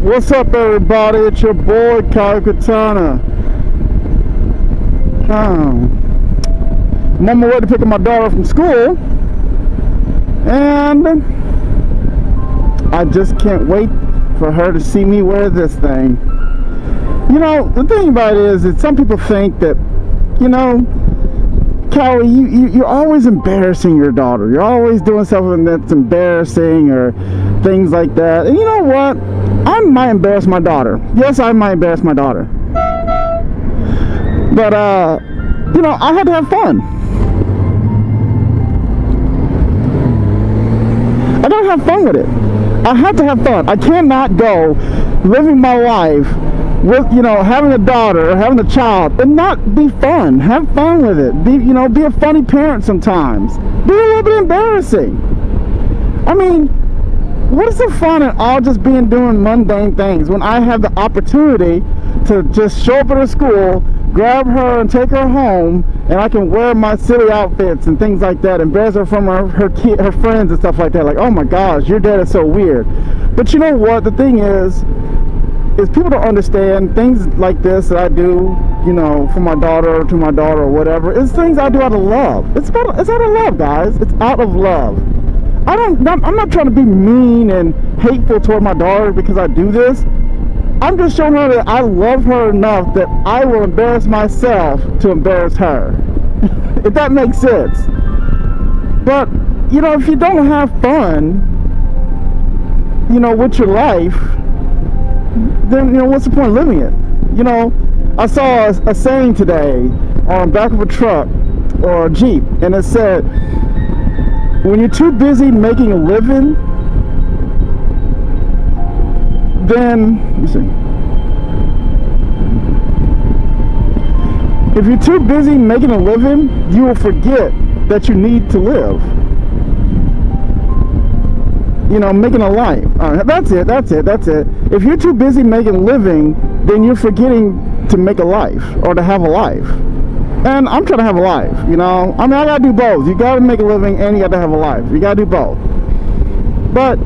What's up, everybody? It's your boy Kyle Katana. I'm on my way to pick up my daughter from school, and I just can't wait for her to see me wear this thing. You know, the thing about it is that some people think that, you know, Callie, you're always embarrassing your daughter. You're always doing something that's embarrassing or things like that. And you know what? I might embarrass my daughter. Yes, I might embarrass my daughter. But, you know, I had to have fun. I gotta have fun with it. I have to have fun. I cannot go living my life with, you know, having a daughter or having a child and not be fun. Have fun with it. Be, you know, be a funny parent sometimes. Be a little bit embarrassing. I mean, what is the fun in all just doing mundane things when I have the opportunity to just show up at her school, grab her and take her home, and I can wear my silly outfits and things like that, embarrass her from her friends and stuff like that. Like, oh my gosh, your dad is so weird. But you know what? The thing is people don't understand things like this that I do, you know, for my daughter, to my daughter or whatever. It's things I do out of love. It's out of love, guys. It's out of love. I'm not trying to be mean and hateful toward my daughter because I do this. I'm just showing her that I love her enough that I will embarrass myself to embarrass her. If that makes sense. But, you know, if you don't have fun, you know, with your life, then, you know, what's the point of living it? You know, I saw a saying today on the back of a truck or a Jeep, and it said, when you're too busy making a living, then, let me see. If you're too busy making a living, you will forget that you need to live. You know, making a life. That's it. If you're too busy making a living, then you're forgetting to make a life or to have a life. And I'm trying to have a life, you know. I mean, I gotta do both. You gotta make a living and you gotta have a life. You gotta do both. But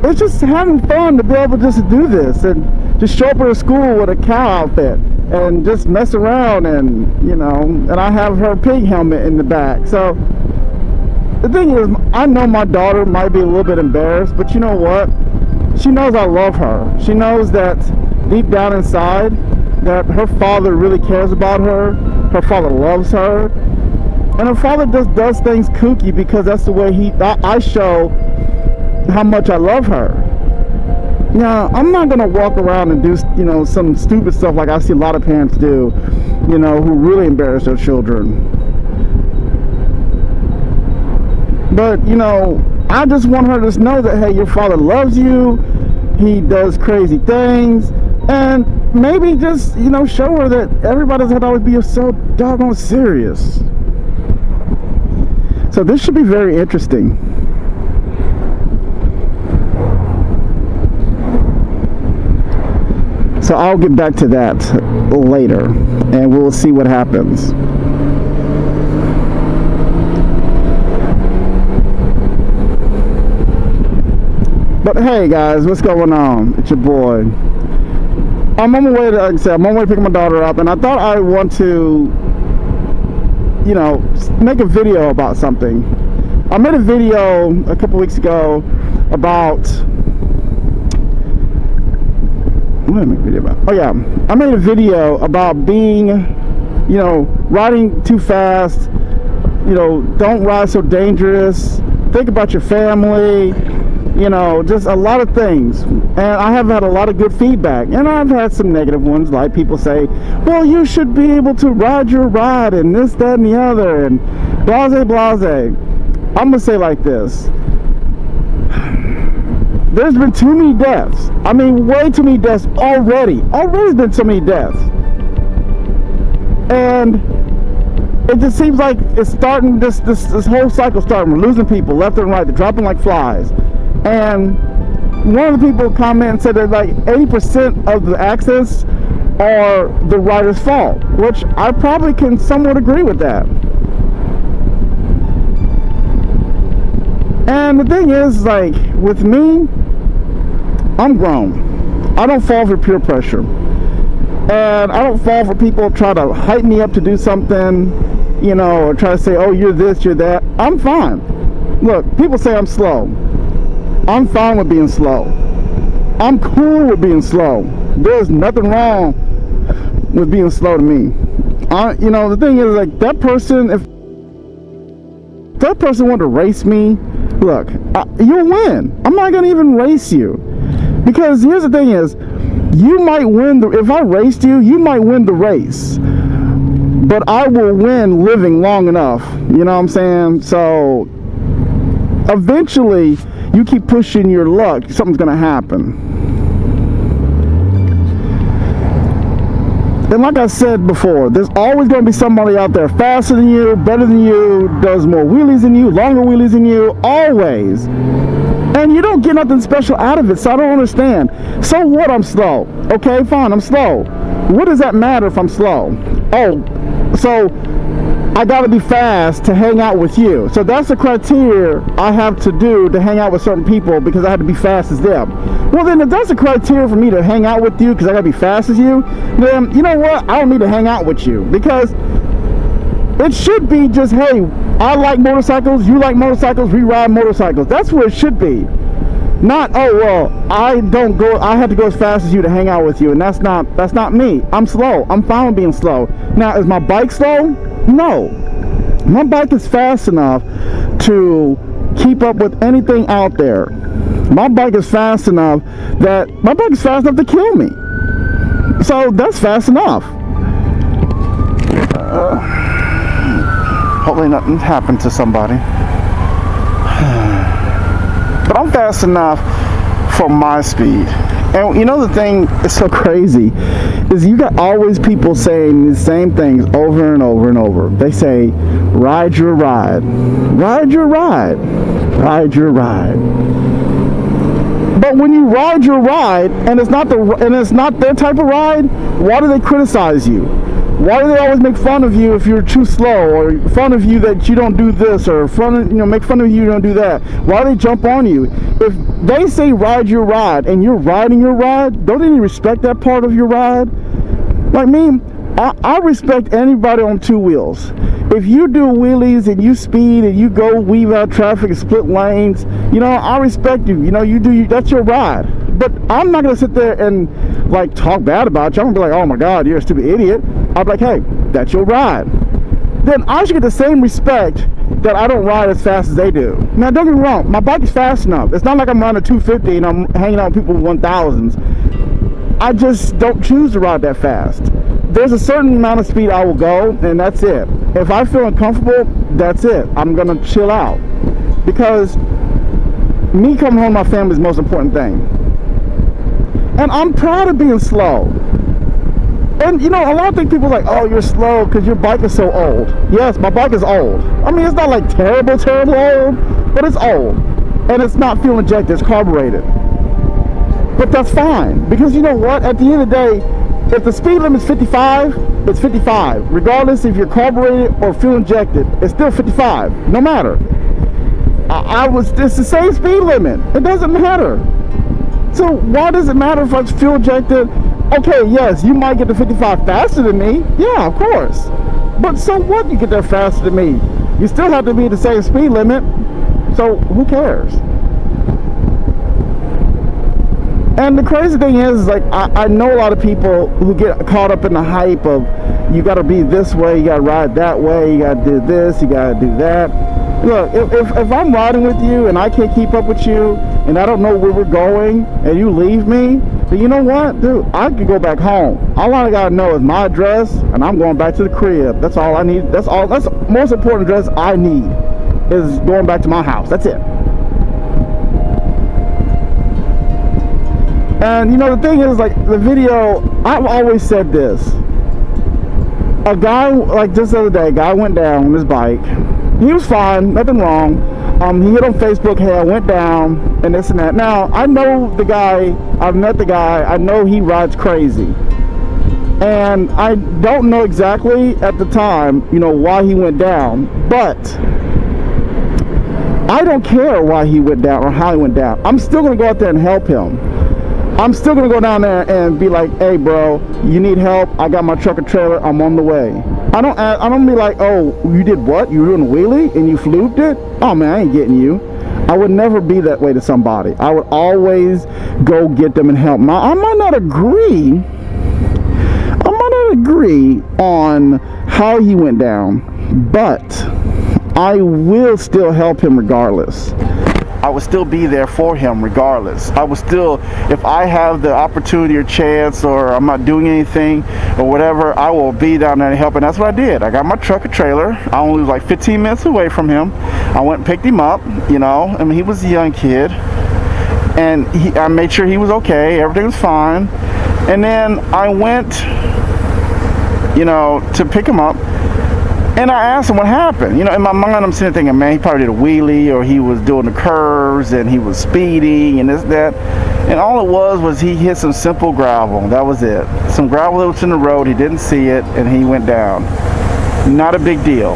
it's just having fun to be able just to do this and just show up at school with a cow outfit and just mess around, and, you know, and I have her pig helmet in the back. So the thing is, I know my daughter might be a little bit embarrassed, but you know what? She knows I love her. She knows that deep down inside that her father really cares about her. Her father loves her. And her father just does things kooky because that's the way I show how much I love her. Now, I'm not going to walk around and do, you know, some stupid stuff like I see a lot of parents do, you know, who really embarrass their children. But, you know, I just want her to know that, hey, your father loves you. He does crazy things. And maybe just, you know, show her that everybody doesn't always be so doggone serious. So this should be very interesting. So I'll get back to that later, and we'll see what happens. But hey guys, what's going on? It's your boy. I'm on my way to, like I said, I'm on my way to pick my daughter up, and I thought I want to, you know, make a video about something. I made a video a couple weeks ago about, what did I make a video about? Oh yeah, I made a video about being, you know, riding too fast, you know, don't ride so dangerous, think about your family, you know, just a lot of things. And I have had a lot of good feedback, and I've had some negative ones, like people say, well, you should be able to ride your ride and this, that, and the other, and blase blase. I'm gonna say like this: there's been too many deaths. I mean, way too many deaths already. Already been so many deaths. And it just seems like it's starting, this whole cycle starting. We're losing people left and right. They're dropping like flies. And one of the people commented, said that like 80% of the accidents are the rider's fault, which I probably can somewhat agree with that. And the thing is, like, with me, I'm grown. I don't fall for peer pressure. And I don't fall for people try to hype me up to do something, you know, or try to say, oh, you're this, you're that. I'm fine. Look, people say I'm slow. I'm fine with being slow. I'm cool with being slow. There's nothing wrong with being slow to me. You know, the thing is, like, that person, if that person wanted to race me, look, you'll win. I'm not going to even race you. Because here's the thing is, you might win, if I raced you, you might win the race. But I will win living long enough. You know what I'm saying? So, eventually, you keep pushing your luck, something's going to happen. And like I said before, there's always going to be somebody out there faster than you, better than you, does more wheelies than you, longer wheelies than you, always. And you don't get nothing special out of it, so I don't understand. So what, I'm slow? Okay, fine, I'm slow. What does that matter if I'm slow? Oh, so I gotta be fast to hang out with you. So that's the criteria I have to do to hang out with certain people, because I have to be fast as them. Well then, if that's the criteria for me to hang out with you because I gotta be fast as you, then you know what? I don't need to hang out with you, because it should be just, hey, I like motorcycles, you like motorcycles, we ride motorcycles. That's what it should be. Not, oh well, I have to go as fast as you to hang out with you, and that's not me. I'm slow. I'm fine with being slow. Now, is my bike slow? No. My bike is fast enough to keep up with anything out there. My bike is fast enough to kill me. So that's fast enough. Hopefully nothing happened to somebody. But I'm fast enough for my speed. And you know, the thing is so crazy is you got always people saying the same things over and over and over. They say, ride your ride, ride your ride, ride your ride. But when you ride your ride and it's not their type of ride, why do they criticize you? Why do they always make fun of you if you're too slow, or fun of you that you don't do this, or make fun of you don't do that? Why do they jump on you? If they say ride your ride and you're riding your ride, don't they respect that part of your ride? Like me, I respect anybody on two wheels. If you do wheelies and you speed and you go weave out traffic and split lanes, you know, I respect you. You know, that's your ride. But I'm not gonna sit there and like talk bad about you. I'm gonna be like, oh my God, you're a stupid idiot. I'll be like, hey, that's your ride. Then I should get the same respect that I don't ride as fast as they do. Now, don't get me wrong, my bike is fast enough. It's not like I'm running 250 and I'm hanging out with people with 1000s. I just don't choose to ride that fast. There's a certain amount of speed I will go, and that's it. If I feel uncomfortable, that's it. I'm gonna chill out. Because me coming home to my family is the most important thing. And I'm proud of being slow. And you know, a lot of people are like, oh, you're slow because your bike is so old. Yes, my bike is old. I mean, it's not like terrible old, but it's old. And it's not fuel injected, it's carbureted. But that's fine, because you know what? At the end of the day, if the speed limit is 55, it's 55. Regardless if you're carbureted or fuel injected, it's still 55, no matter. It's the same speed limit. It doesn't matter. So why does it matter if it's fuel injected? Okay, yes, you might get to 55 faster than me. Yeah, of course. But so what, you get there faster than me? You still have to be the same speed limit. So who cares? And the crazy thing is like, I know a lot of people who get caught up in the hype of, you gotta be this way, you gotta ride that way, you gotta do this, you gotta do that. Look, if I'm riding with you and I can't keep up with you, and I don't know where we're going, and you leave me, then you know what, dude, I can go back home. All I gotta know is my address, and I'm going back to the crib. That's all I need. That's the most important address I need, is going back to my house. That's it. And you know, the thing is, like, the video, I've always said this. A guy, like just the other day, a guy went down on his bike. He was fine, nothing wrong. He hit on Facebook, hey, I went down, and this and that. Now, I know the guy, I've met the guy, I know he rides crazy. And I don't know exactly at the time, you know, why he went down, but I don't care why he went down or how he went down. I'm still gonna go out there and help him. I'm still gonna go down there and be like, hey bro, you need help? I got my truck or trailer, I'm on the way. I don't be like, oh, you did what? You were doing a wheelie and you fluked it? Oh man, I ain't getting you. I would never be that way to somebody. I would always go get them and help. Now, I might not agree on how he went down, but I will still help him regardless. I would still be there for him regardless. I would still, if I have the opportunity or chance, or I'm not doing anything or whatever, I will be down there to help. And that's what I did. I got my truck or trailer. I only was like 15 minutes away from him. I went and picked him up, you know. I mean, he was a young kid. And I made sure he was okay. Everything was fine. And then I went, you know, to pick him up. And I asked him what happened. You know, in my mind, I'm sitting thinking, man, he probably did a wheelie, or he was doing the curves, and he was speeding, and this, that. And all it was he hit some simple gravel. That was it. Some gravel that was in the road. He didn't see it, and he went down. Not a big deal.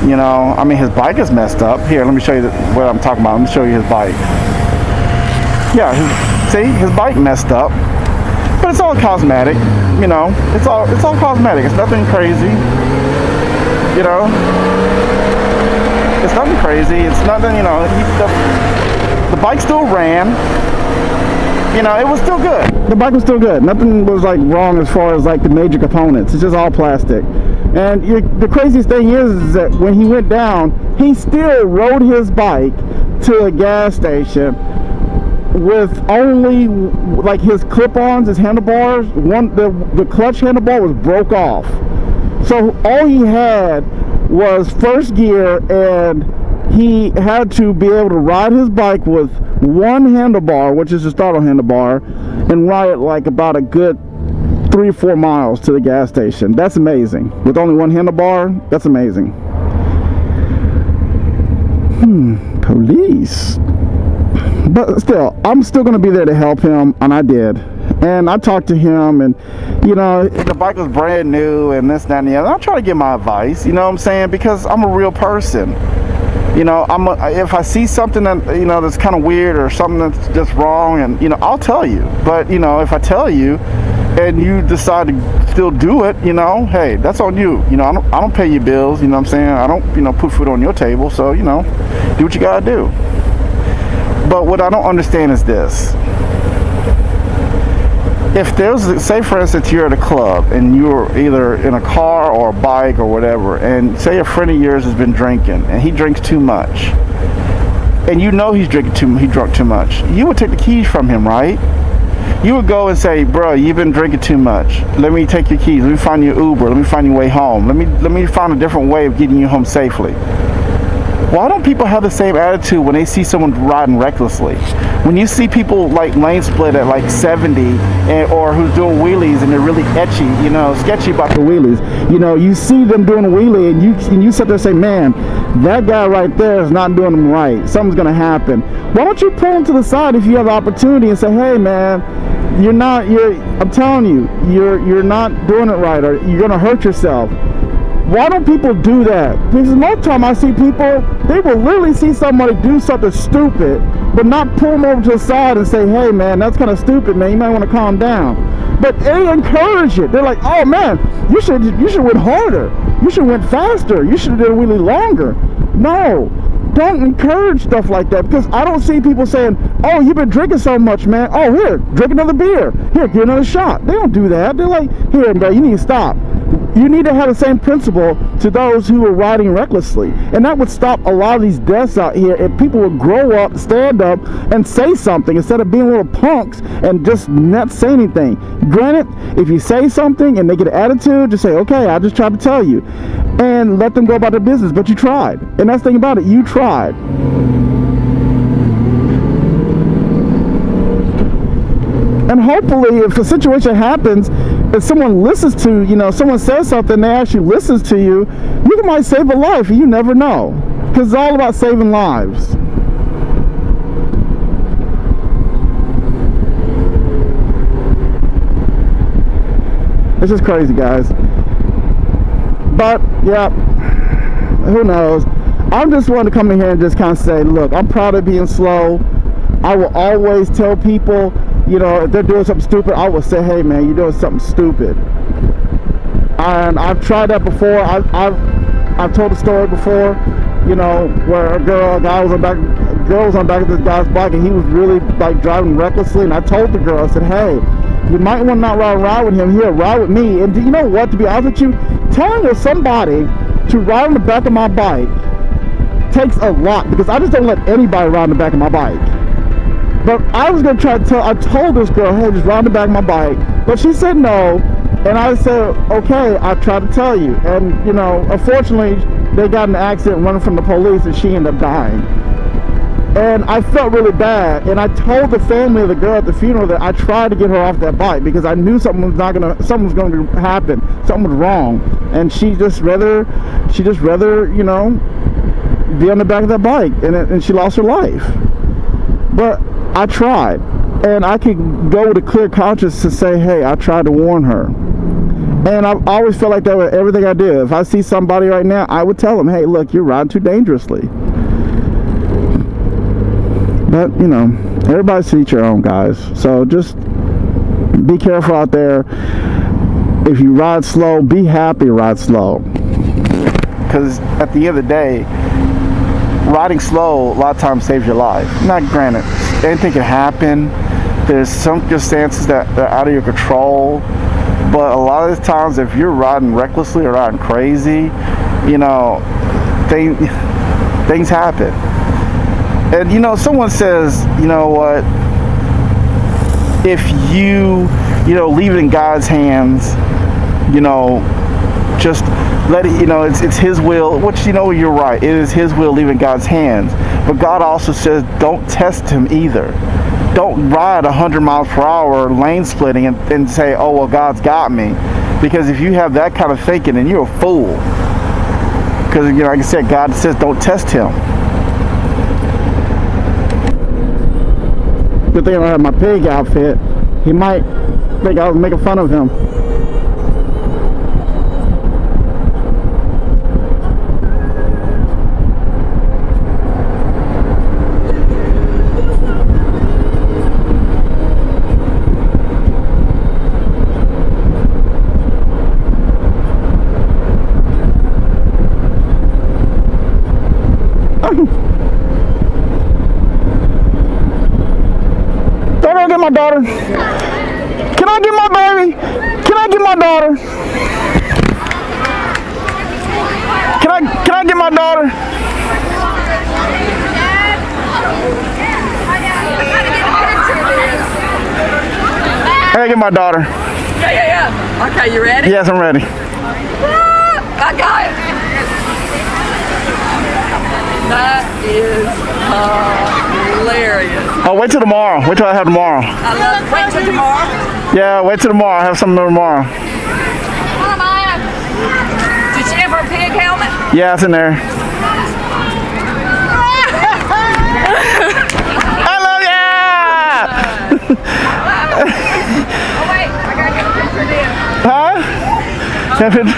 You know, I mean, his bike is messed up. Here, let me show you what I'm talking about. Let me show you his bike. Yeah, see, his bike messed up. But it's all cosmetic. You know, it's all cosmetic. It's nothing crazy. You know, it's nothing crazy. It's nothing, you know, the bike still ran. You know, it was still good. The bike was still good. Nothing was like wrong as far as like the major components. It's just all plastic. And the craziest thing is that when he went down, he still rode his bike to a gas station with only like his clip-ons, his handlebars. The clutch handlebar was broke off. So all he had was first gear, and he had to be able to ride his bike with one handlebar, which is a throttle handlebar, and ride it like about a good 3 or 4 miles to the gas station. That's amazing. With only one handlebar, that's amazing. Police. But still, I'm still going to be there to help him, and I did. And I talked to him, and you know, the bike was brand new and this, that, and the other. I'll try to give my advice, you know what I'm saying, because I'm a real person. You know, if I see something that, you know, that's kind of weird, or something that's just wrong, and you know, I'll tell you. But you know, if I tell you and you decide to still do it, you know, hey, that's on you. You know, I don't pay your bills, you know what I'm saying? I don't, you know, put food on your table, so you know, do what you gotta do. But what I don't understand is this. If there's, say for instance, you're at a club and you're either in a car or a bike or whatever, and say a friend of yours has been drinking and he drinks too much, and you know he drunk too much, you would take the keys from him, right? You would go and say, bro, you've been drinking too much. Let me take your keys. Let me find you an Uber. Let me find your way home. Let me find a different way of getting you home safely. Why don't people have the same attitude when they see someone riding recklessly? When you see people like lane split at like 70, or who's doing wheelies and they're really etchy, you know, sketchy about the wheelies. You know, you see them doing a wheelie, and you sit there and say, man, that guy right there is not doing them right. Something's gonna happen. Why don't you pull him to the side if you have the opportunity and say, hey man, I'm telling you, you're not doing it right, or you're gonna hurt yourself. Why don't people do that? Because most of the time I see people, they will literally see somebody do something stupid, but not pull them over to the side and say, hey man, that's kind of stupid, man, you might want to calm down. But they encourage it. They're like, oh man, you should went harder. You should went faster. You should have did a wheelie longer. No, don't encourage stuff like that, because I don't see people saying, oh, you've been drinking so much, man. Oh, here, drink another beer. Here, get another shot. They don't do that. They're like, here, bro, you need to stop. You need to have the same principle to those who are riding recklessly, and that would stop a lot of these deaths out here if people would grow up, stand up, and say something instead of being little punks and just not say anything. Granted, if you say something and they get an attitude, just say, okay, I just tried to tell you, and let them go about their business. But you tried, and that's the thing about it, you tried. And hopefully, if a situation happens, if someone listens to, you know, someone says something, they actually listens to you, you might save a life, and you never know. Because it's all about saving lives. It's just crazy, guys. But, yeah, who knows? I'm just wanting to come in here and just kind of say, look, I'm proud of being slow. I will always tell people you know, if they're doing something stupid, I would say, hey man, you're doing something stupid. And I've tried that before. I've told a story before, you know, where a girl was on the back of this guy's bike, and he was really like driving recklessly. And I told the girl, I said, hey, you might want to not ride with him here, ride with me. And do you know what, to be honest with you, telling somebody to ride on the back of my bike takes a lot, because I just don't let anybody ride on the back of my bike. But I was going to try to tell, I told this girl, hey, just ride on the back of my bike. But she said no. And I said, okay, I tried to tell you. And, you know, unfortunately, they got in an accident running from the police, and she ended up dying. And I felt really bad. And I told the family of the girl at the funeral that I tried to get her off that bike, because I knew something was going to happen. Something was wrong. And she just rather, you know, be on the back of that bike. And she lost her life. But I tried. And I could go with a clear conscience to say, hey, I tried to warn her. And I've always felt like that with everything I do. If I see somebody right now, I would tell them, hey, look, you're riding too dangerously. But, you know, everybody's to each your own, guys. So just be careful out there. If you ride slow, be happy, ride slow. Because at the end of the day, riding slow a lot of times saves your life. Now, granted, anything can happen. There's some circumstances that are out of your control. But a lot of the times, if you're riding recklessly or riding crazy, you know, things happen. And, you know, someone says, you know what, if you know, leave it in God's hands, you know, just let it, you know, it's his will, which, you know, you're right, it is his will, leave it in God's hands. But God also says, don't test him either. Don't ride 100 miles per hour lane splitting and say, oh, well, God's got me. Because if you have that kind of thinking, then you're a fool. Because, you know, like I said, God says don't test him. Good thing I don't have my pig outfit. He might think I was making fun of him. Can I get my daughter? Can I get my baby? Can I get my daughter? Can I get my daughter? Can I get my daughter? Yeah. Okay, you ready? Yes, I'm ready. I got it. That is hilarious. Oh, wait till tomorrow. Wait till I have tomorrow. I love it. Wait till tomorrow. Yeah, wait till tomorrow. I have something tomorrow. Did she have her pig helmet? Yeah, it's in there. I love ya! Oh wait, I gotta get a picture then. Huh? Perfect.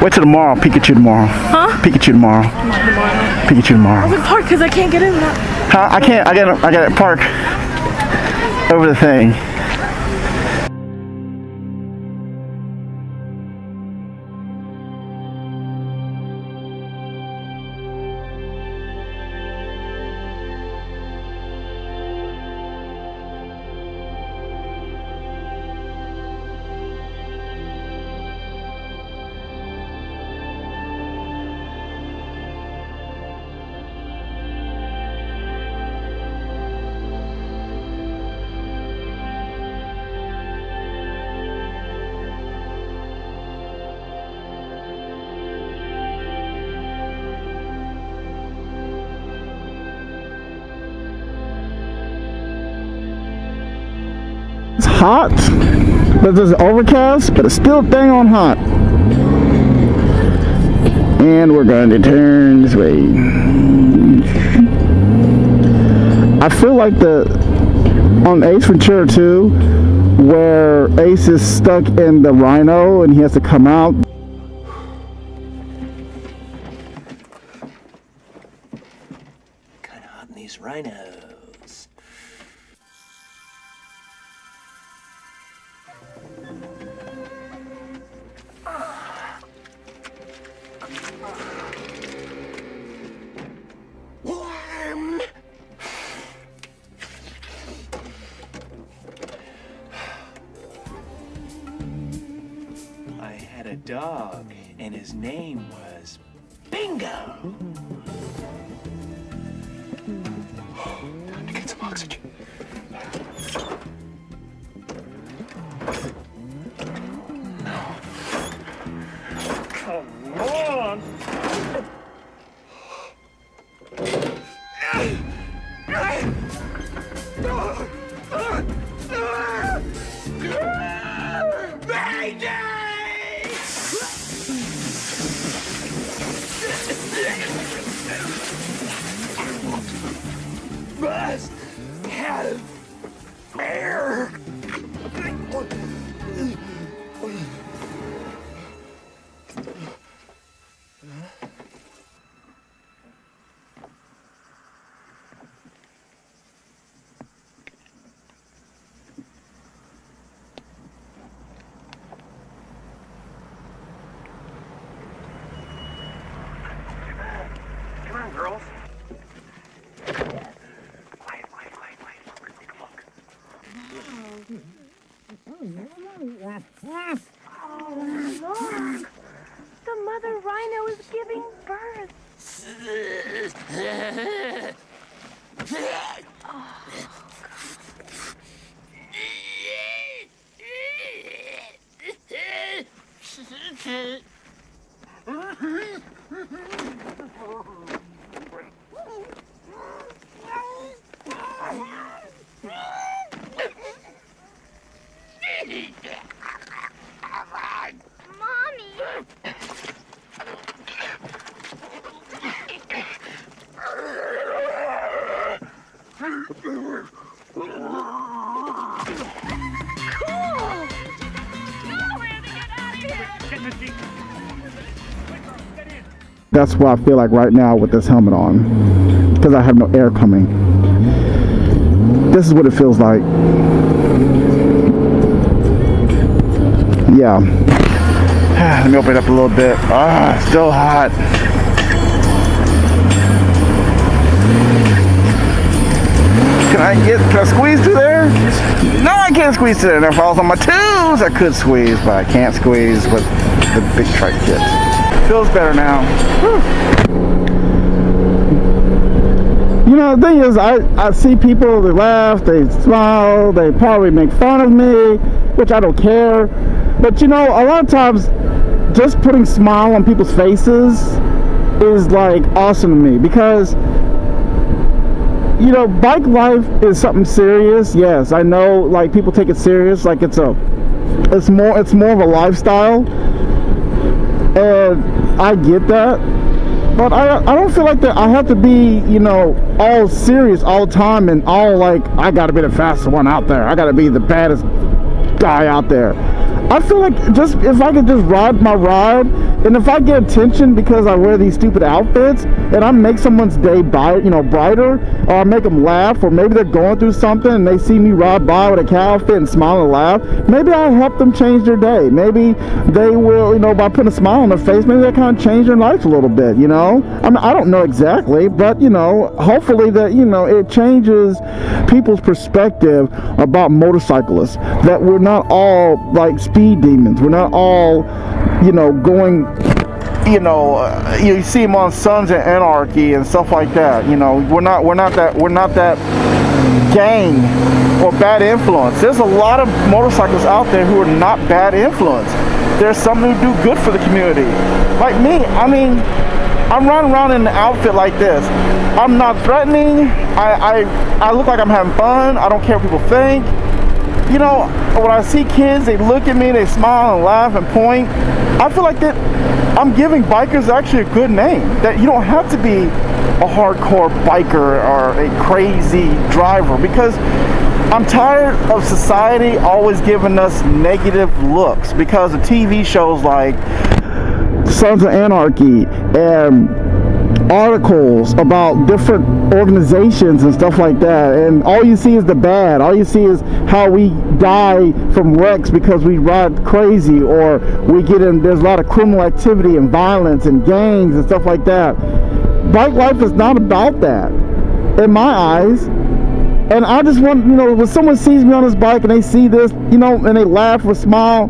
Wait till tomorrow. Pikachu tomorrow. Huh? Pikachu tomorrow. Pikachu tomorrow. I'm in park because I can't get in that. Huh? I can't. I got to park over the thing. It's hot, but it's overcast, but it's still dang on hot. And we're going to turn this way. I feel like on Ace Ventura 2, where Ace is stuck in the Rhino and he has to come out. rhinos. Warm. I had a dog, and his name was Bingo. Time to get some oxygen. No. Come on. Must have air. Come on, girls. Oh, look! The mother rhino is giving birth. That's what I feel like right now with this helmet on, because I have no air coming. This is what it feels like. Yeah. Let me open it up a little bit. Ah, still hot. Can I squeeze through there? No, I can't squeeze through there. If I was on my toes, I could squeeze, but I can't squeeze with the big trike kit. Feels better now. Whew. You know, the thing is, I see people, they laugh, they smile, they probably make fun of me, which I don't care. But you know, a lot of times, just putting smile on people's faces is like awesome to me, because you know, bike life is something serious. Yes, I know, like, people take it serious, like it's more of a lifestyle, and I get that, but I don't feel like that I have to be, you know, all serious all the time and all like, I gotta be the fastest one out there, I gotta be the baddest guy out there. I feel like just if I could just ride my ride, and if I get attention because I wear these stupid outfits, and I make someone's day brighter, or I make them laugh, or maybe they're going through something and they see me ride by with a cow outfit and smile and laugh, maybe I help them change their day. Maybe they will, you know, by putting a smile on their face, maybe that kind of change their life a little bit, you know? I mean, I don't know exactly, but, you know, hopefully that, you know, it changes people's perspective about motorcyclists, that we're not all like speed demons. We're not all, you know, going, you know, you see them on Sons of Anarchy and stuff like that. You know, we're not that gang or bad influence. There's a lot of motorcyclists out there who are not bad influence. There's some who do good for the community. Like me, I mean, I'm running around in an outfit like this. I'm not threatening. I look like I'm having fun. I don't care what people think. You know, when I see kids, they look at me, they smile and laugh and point. I feel like that I'm giving bikers actually a good name. That you don't have to be a hardcore biker or a crazy driver, because I'm tired of society always giving us negative looks because of TV shows like Sons of Anarchy articles about different organizations and stuff like that, and all you see is the bad. All you see is how we die from wrecks because we ride crazy, or we get in, there's a lot of criminal activity and violence and gangs and stuff like that. Bike life is not about that in my eyes. And I just want, you know, when someone sees me on this bike and they see this, you know, and they laugh or smile,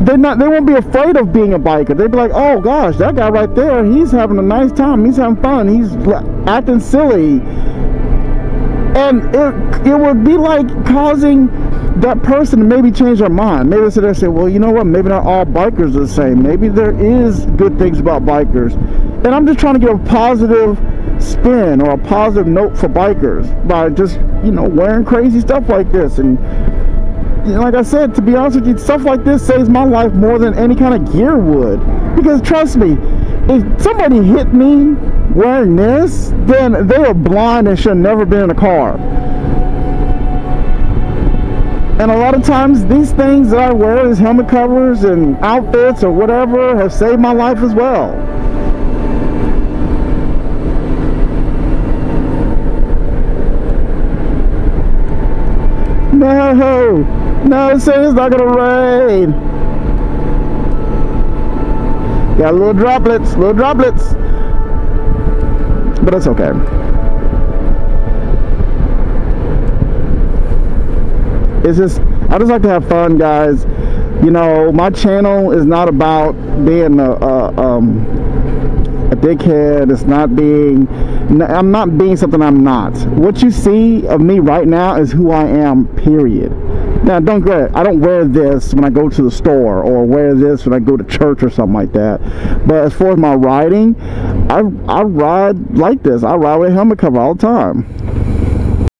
they won't be afraid of being a biker. They'd be like, oh gosh, that guy right there, he's having a nice time, he's having fun, he's acting silly. And it would be like causing that person to maybe change their mind. Maybe they sit there and say, well, you know what, maybe not all bikers are the same. Maybe there is good things about bikers. And I'm just trying to give a positive spin or a positive note for bikers by just, you know, wearing crazy stuff like this. And you know, like I said, to be honest with you, stuff like this saves my life more than any kind of gear would. Because trust me, if somebody hit me wearing this, then they are blind and should have never been in a car. And a lot of times these things that I wear, these helmet covers and outfits or whatever, have saved my life as well. No, say it's not gonna rain. Got little droplets, but it's okay. It's just, I just like to have fun, guys. You know, my channel is not about being a dickhead. It's not being, I'm not being something I'm not. What you see of me right now is who I am, period. Now, don't get it, I don't wear this when I go to the store or wear this when I go to church or something like that. But as far as my riding, I ride like this. I ride with a helmet cover all the time.